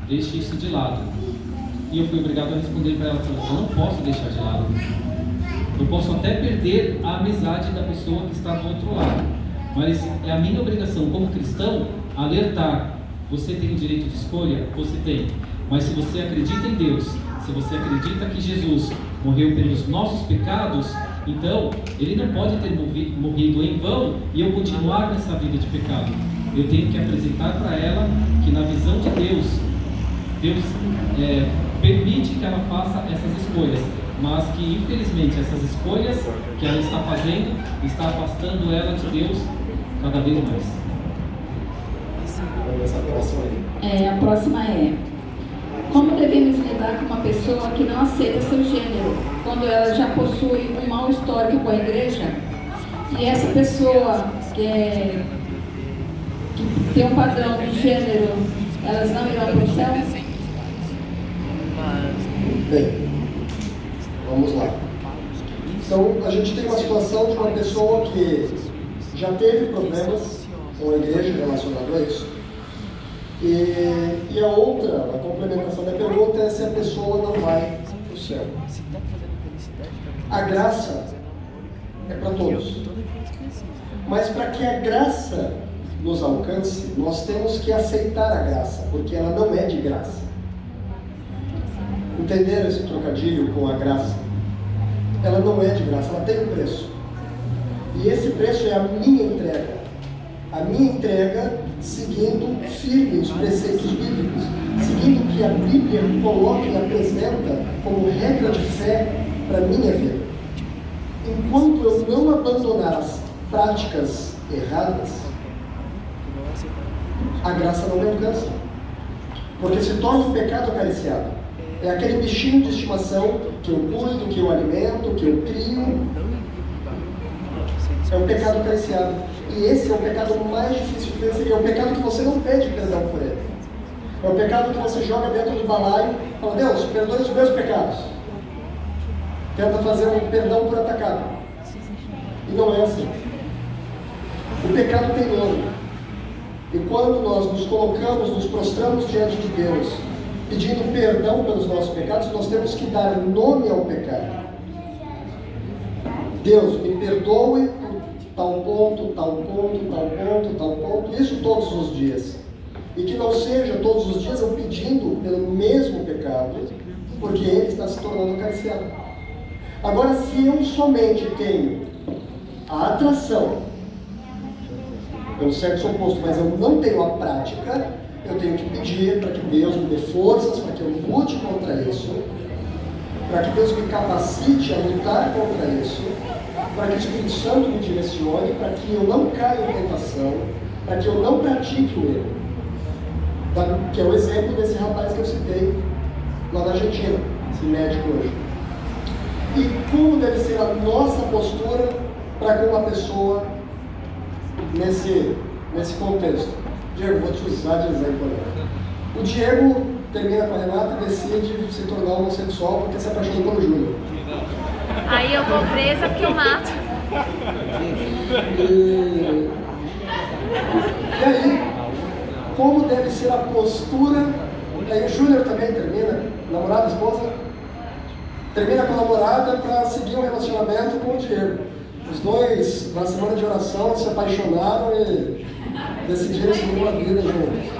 deixe isso de lado. E eu fui obrigado a responder para ela, eu não posso deixar de lado. Eu posso até perder a amizade da pessoa que está do outro lado, mas é a minha obrigação como cristão alertar. Você tem o direito de escolha? Você tem. Mas se você acredita em Deus, se você acredita que Jesus morreu pelos nossos pecados, então Ele não pode ter morrido em vão e eu continuar nessa vida de pecado. Eu tenho que apresentar para ela que na visão de Deus, Deus permite que ela faça essas escolhas, mas que infelizmente essas escolhas que ela está fazendo está afastando ela de Deus cada vez mais. A próxima é: como devemos lidar com uma pessoa que não aceita seu gênero, quando ela já possui um mau histórico com a igreja? E essa pessoa que tem um padrão de gênero, elas não irão para o céu? Bem, vamos lá. Então, a gente tem uma situação de uma pessoa que já teve problemas com a igreja relacionado a isso. E a outra, a complementação da pergunta é se a pessoa não vai para o céu. A graça é para todos. Mas para que a graça nos alcance, nós temos que aceitar a graça, porque ela não é de graça. Entenderam esse trocadilho com a graça? Ela não é de graça, ela tem um preço. E esse preço é a minha entrega. A minha entrega seguindo firme os preceitos bíblicos, seguindo o que a Bíblia coloca e apresenta como regra de fé para a minha vida. Enquanto eu não abandonar as práticas erradas, a graça não me alcança. Porque se torna um pecado acariciado. É aquele bichinho de estimação que eu cuido, que eu alimento, que eu crio. É um pecado acariciado. E esse é o pecado mais difícil de vencer. É o pecado que você não pede perdão por ele. É o pecado que você joga dentro do balaio e fala: Deus, perdoe os meus pecados. Tenta fazer um perdão por atacado. E não é assim. O pecado tem nome. E quando nós nos colocamos, nos prostramos diante de Deus, pedindo perdão pelos nossos pecados, nós temos que dar nome ao pecado. Deus, me perdoe por tal ponto, tal ponto, tal ponto, tal ponto, isso todos os dias. E que não seja todos os dias eu pedindo pelo mesmo pecado, porque ele está se tornando acariciado. Agora, se eu somente tenho a atração pelo sexo oposto, mas eu não tenho a prática, eu tenho que pedir para que Deus me dê forças, para que eu lute contra isso, para que Deus me capacite a lutar contra isso, para que o Espírito Santo me direcione, para que eu não caia em tentação, para que eu não pratique o erro. Que é o exemplo desse rapaz que eu citei lá na Argentina, esse médico hoje. E como deve ser a nossa postura para com uma pessoa nesse contexto? Diego, vou te usar de exemplo agora. O Diego termina com a Renata e decide se tornar homossexual porque se apaixonou pelo Júnior. Aí eu vou presa porque eu mato. E aí, como deve ser a postura? Aí o Júnior também termina, namorada, esposa, termina com a namorada para seguir um relacionamento com o Diego. Os dois, na semana de oração, se apaixonaram e decidiram seguir uma vida juntos.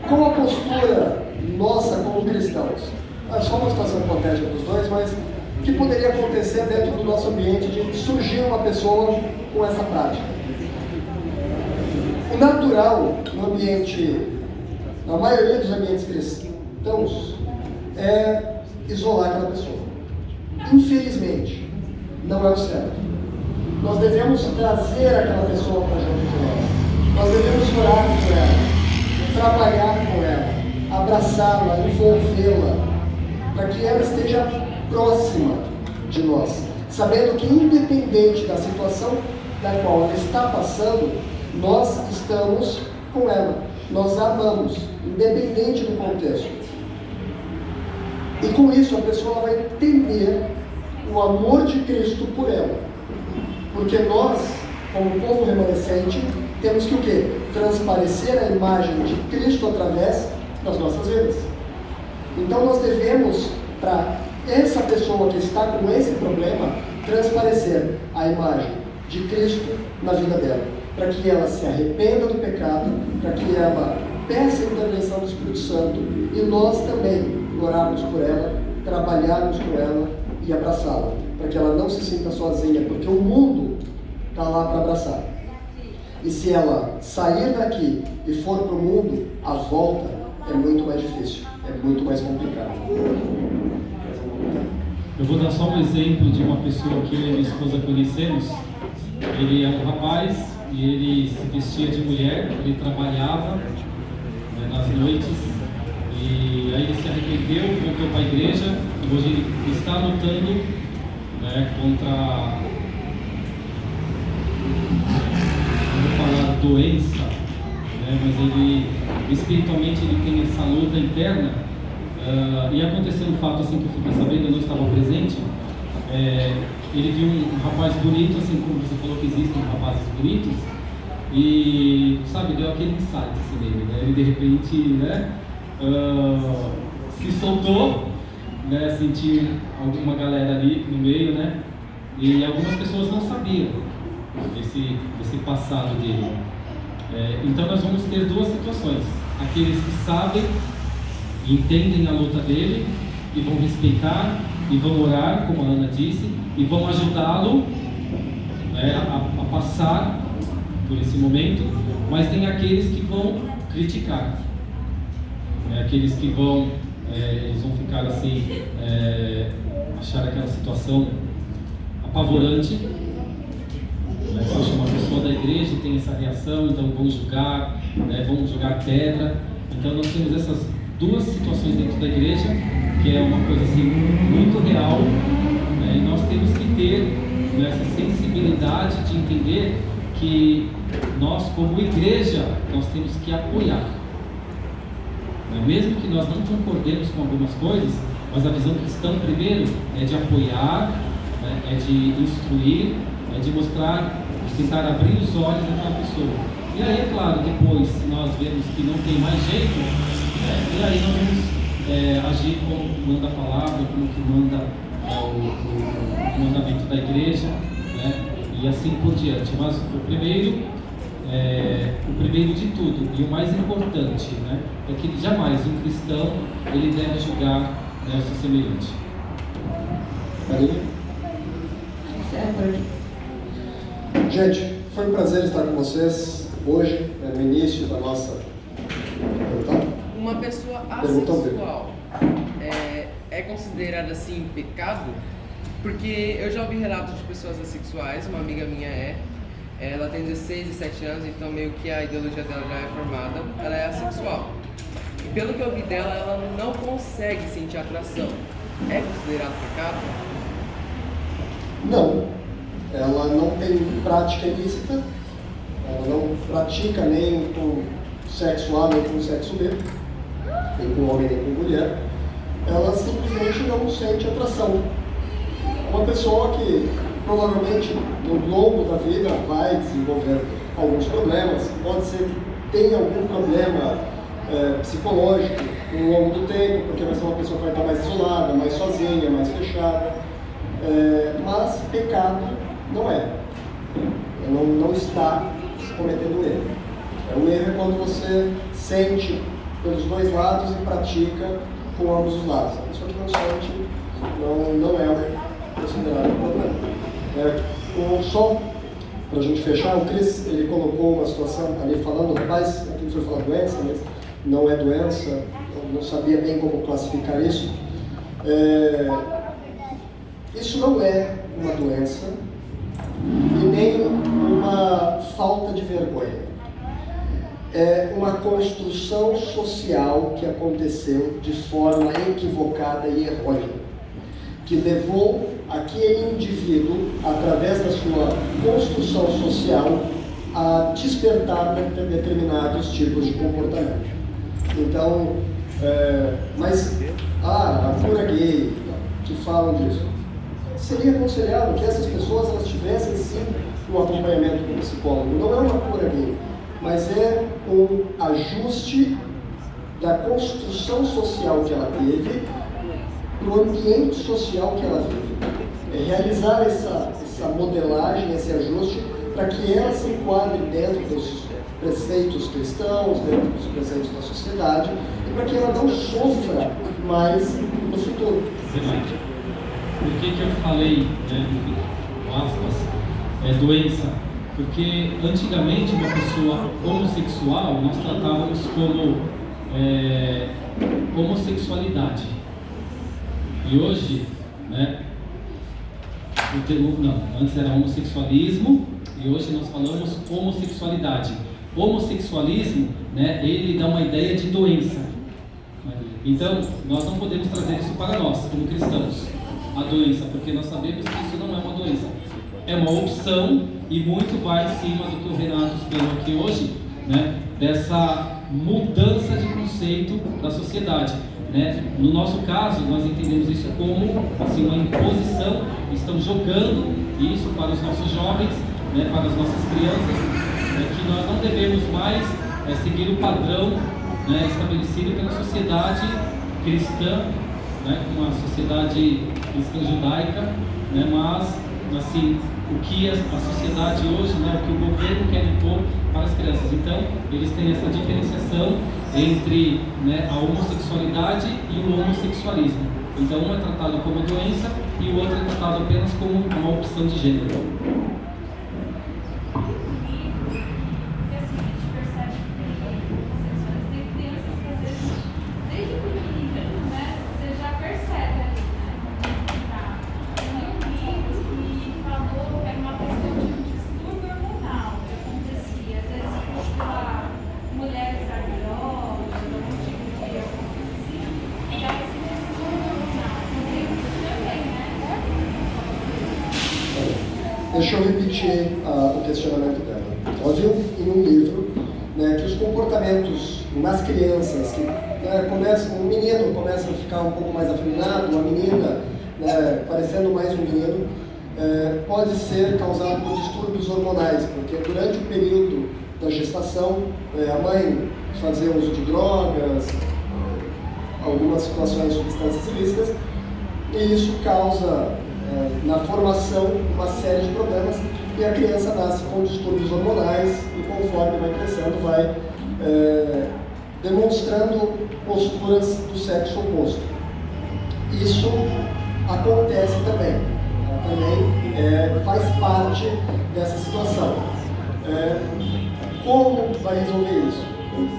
Qual a postura nossa como cristãos? É só uma situação hipotética dos dois, mas o que poderia acontecer dentro do nosso ambiente de surgir uma pessoa com essa prática? O natural no ambiente, na maioria dos ambientes cristãos, é isolar aquela pessoa. Infelizmente, não é o certo. Nós devemos trazer aquela pessoa para junto de nós. Nós devemos orar por ela, trabalhar com ela, abraçá-la, envolvê-la, para que ela esteja próxima de nós, sabendo que independente da situação da qual ela está passando, nós estamos com ela, nós a amamos, independente do contexto. E com isso a pessoa vai entender o amor de Cristo por ela, porque nós, como povo remanescente, temos que o quê? transparecer a imagem de Cristo através das nossas vidas. Então nós devemos, para essa pessoa que está com esse problema, transparecer a imagem de Cristo na vida dela, para que ela se arrependa do pecado, para que ela peça a intervenção do Espírito Santo e nós também orarmos por ela, trabalharmos por ela e abraçá-la, para que ela não se sinta sozinha, porque o mundo está lá para abraçar. E se ela sair daqui e for para o mundo, a volta é muito mais difícil, é muito mais complicado. Eu vou dar só um exemplo de uma pessoa que eu e minha esposa conhecemos. Ele é um rapaz e ele se vestia de mulher, ele trabalhava nas noites, e aí ele se arrependeu, voltou para a igreja e hoje ele está lutando contra, não vou falar doença, mas ele espiritualmente ele tem essa luta interna. E aconteceu um fato assim que eu fiquei sabendo, eu não estava presente. Ele viu um rapaz bonito, assim como você falou que existem rapazes bonitos, e sabe, deu aquele insight assim nele, né? Ele de repente se soltou, sentiu alguma galera ali no meio, e algumas pessoas não sabiam desse passado dele. Então nós vamos ter duas situações: aqueles que sabem e entendem a luta dele e vão respeitar e vão orar, como a Ana disse, e vão ajudá-lo a passar por esse momento. Mas tem aqueles que vão criticar, aqueles que vão eles vão ficar assim, achar aquela situação apavorante. Poxa, uma pessoa da igreja tem essa reação, então vão julgar, vão jogar pedra. Então nós temos essas duas situações dentro da igreja, que é uma coisa assim muito real, e nós temos que ter essa sensibilidade de entender que nós, como igreja, nós temos que apoiar, mesmo que nós não concordemos com algumas coisas, mas a visão cristã primeiro é de apoiar, é de instruir, é de mostrar, de tentar abrir os olhos daquela pessoa. E aí, é claro, depois, se nós vemos que não tem mais jeito, e aí nós vamos agir como manda a palavra, como que manda o mandamento da igreja, e assim por diante. Mas o primeiro de tudo, e o mais importante, é que jamais um cristão ele deve julgar o seu semelhante. Gente, foi um prazer estar com vocês hoje, no início da nossa pergunta. Uma pessoa assexual é considerada assim pecado? Porque eu já ouvi relatos de pessoas assexuais, uma amiga minha ela tem 16 e 7 anos, então meio que a ideologia dela já é formada, ela é assexual. E pelo que eu vi dela, ela não consegue sentir atração. É considerado pecado? Não, ela não tem prática ilícita, ela não pratica nem com sexo A nem com sexo B, nem com homem nem com mulher, ela simplesmente não sente atração. Uma pessoa que provavelmente no longo da vida vai desenvolver alguns problemas, pode ser que tenha algum problema psicológico no longo do tempo, porque vai ser uma pessoa que vai estar mais isolada, mais sozinha, mais fechada, mas pecado não é. Não está cometendo erro. O erro é quando você sente pelos dois lados e pratica com ambos os lados. A pessoa que não sente não é considerado um problema. Só para a gente fechar, o Cris ele colocou uma situação ali falando, rapaz, aqui foi falar doença, mas não é doença, eu não sabia bem como classificar isso. Isso não é uma doença e nem uma falta de vergonha. É uma construção social que aconteceu de forma equivocada e errônea, que levou aquele indivíduo, através da sua construção social, a despertar determinados tipos de comportamento. Então, a cura gay, que falam disso, seria aconselhável que essas pessoas elas tivessem sim um acompanhamento com o psicólogo. Não é uma cura gay, mas é um ajuste da construção social que ela teve para o ambiente social que ela vive. É realizar essa modelagem, esse ajuste, para que ela se enquadre dentro dos preceitos cristãos, dentro dos preceitos da sociedade, e para que ela não sofra mais no futuro. Excelente. Por que eu falei, né, aspas, doença? Porque antigamente uma pessoa homossexual nós tratávamos como homossexualidade. E hoje, né, antes era homossexualismo e hoje nós falamos homossexualidade. Homossexualismo, né, ele dá uma ideia de doença. Então, nós não podemos trazer isso para nós, como cristãos, a doença, porque nós sabemos que isso não é uma doença. É uma opção e muito vai em cima do que o Renato explicou aqui hoje, né, dessa mudança de conceito da sociedade. Né? No nosso caso, nós entendemos isso como assim, uma imposição, estamos jogando isso para os nossos jovens, né, para as nossas crianças, que nós não devemos mais seguir o padrão, né, estabelecido pela sociedade cristã, né, uma sociedade cristã judaica, né, mas assim, o que a sociedade hoje, né, o que o governo quer impor para as crianças. Então, eles têm essa diferenciação entre, né, a homossexualidade e o homossexualismo. Então, um é tratado como doença e o outro é tratado apenas como uma opção de gênero. Deixa eu repetir o questionamento dela. Ela viu em um livro, né, que os comportamentos nas crianças, que, né, um menino começa a ficar um pouco mais afeminado, uma menina, né, parecendo mais um menino, pode ser causado por distúrbios hormonais, porque durante o período da gestação, a mãe fazia uso de drogas, algumas situações de substâncias ilícitas, e isso causa na formação uma série de problemas, e a criança nasce com distúrbios hormonais e conforme vai crescendo vai demonstrando posturas do sexo oposto. Isso acontece também, faz parte dessa situação. Como vai resolver isso?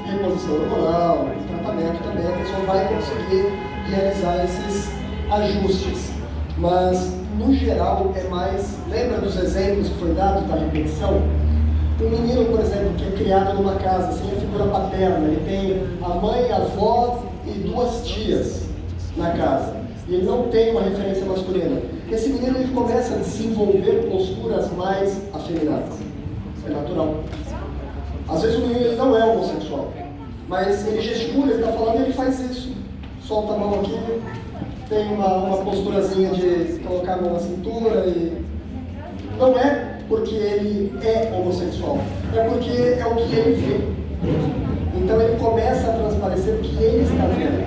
Reposição hormonal, tratamento também, a pessoa vai conseguir realizar esses ajustes. Mas, no geral, é mais... Lembra dos exemplos que foi dado da repetição? Um menino, por exemplo, que é criado numa casa sem a figura paterna, ele tem a mãe, a avó e 2 tias na casa, e ele não tem uma referência masculina. Esse menino ele começa a desenvolver posturas mais afeminadas. É natural. Às vezes o menino ele não é homossexual, mas ele gesticula, ele está falando e ele faz isso. Solta a mão aqui, tem uma posturazinha de colocar a mão na cintura e... Não é porque ele é homossexual, é porque é o que ele vê. Então ele começa a transparecer o que ele está vendo.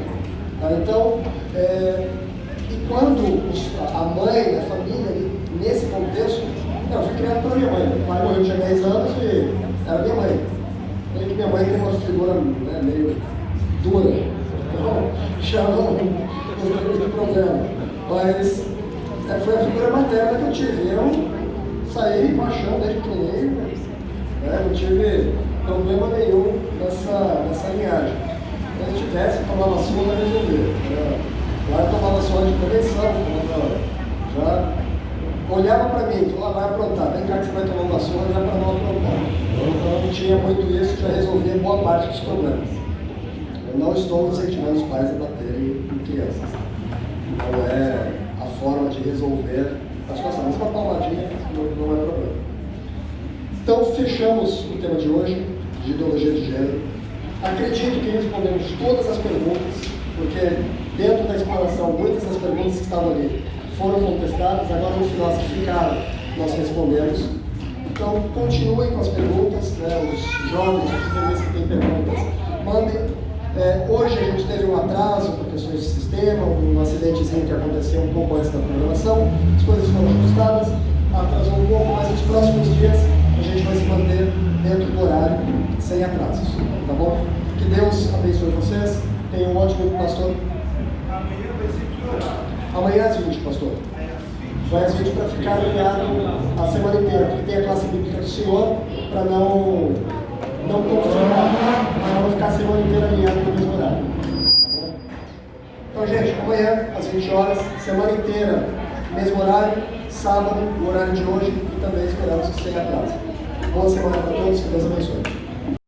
Tá? Então, e quando a mãe, a família, nesse contexto, eu fui criado pela minha mãe. Meu pai morreu tinha 10 anos e era minha mãe. E minha mãe tem uma figura, né, meio dura, então já não tem muito problema. Mas foi a figura materna que eu tive. Eu saí machão desde pequenininho, né, não tive problema nenhum nessa linhagem. Se eu tivesse, tomava surra, resolver. Lá eu tomava surra de prevenção, já olhava para mim e falava, vai aprontar, vem cá que você vai tomar uma surra já para não aprontar. Então eu não tinha muito isso, já resolvia boa parte dos problemas. Eu não estou incentivando os pais a baterem em crianças. Não é a forma de resolver as coisas, mas uma palmadinha não é problema. Então fechamos o tema de hoje, de ideologia de gênero. Acredito que respondemos todas as perguntas, porque dentro da explanação, muitas das perguntas que estavam ali foram contestadas, agora no final, se ficaram, nós respondemos. Então, continuem com as perguntas, né? Os jovens, aqueles que têm perguntas, mandem. Hoje a gente teve um atraso por questões de sistema, um acidentezinho que aconteceu um pouco antes da programação, as coisas foram ajustadas, atrasou um pouco, mas nos próximos dias a gente vai se manter dentro do horário, sem atrasos, tá bom? Que Deus abençoe vocês, tenham um ótimo pastor. Amanhã às 20, pastor. Vai às 20 para ficar ligado a semana inteira, porque tem a classe bíblica do Senhor, para não ficar a semana inteira alinhado no mesmo horário. Tá bom? Então, gente, amanhã às 20 horas, semana inteira, mesmo horário, sábado, o horário de hoje, e também esperamos que tenha atraso. Boa semana para todos, que Deus abençoe.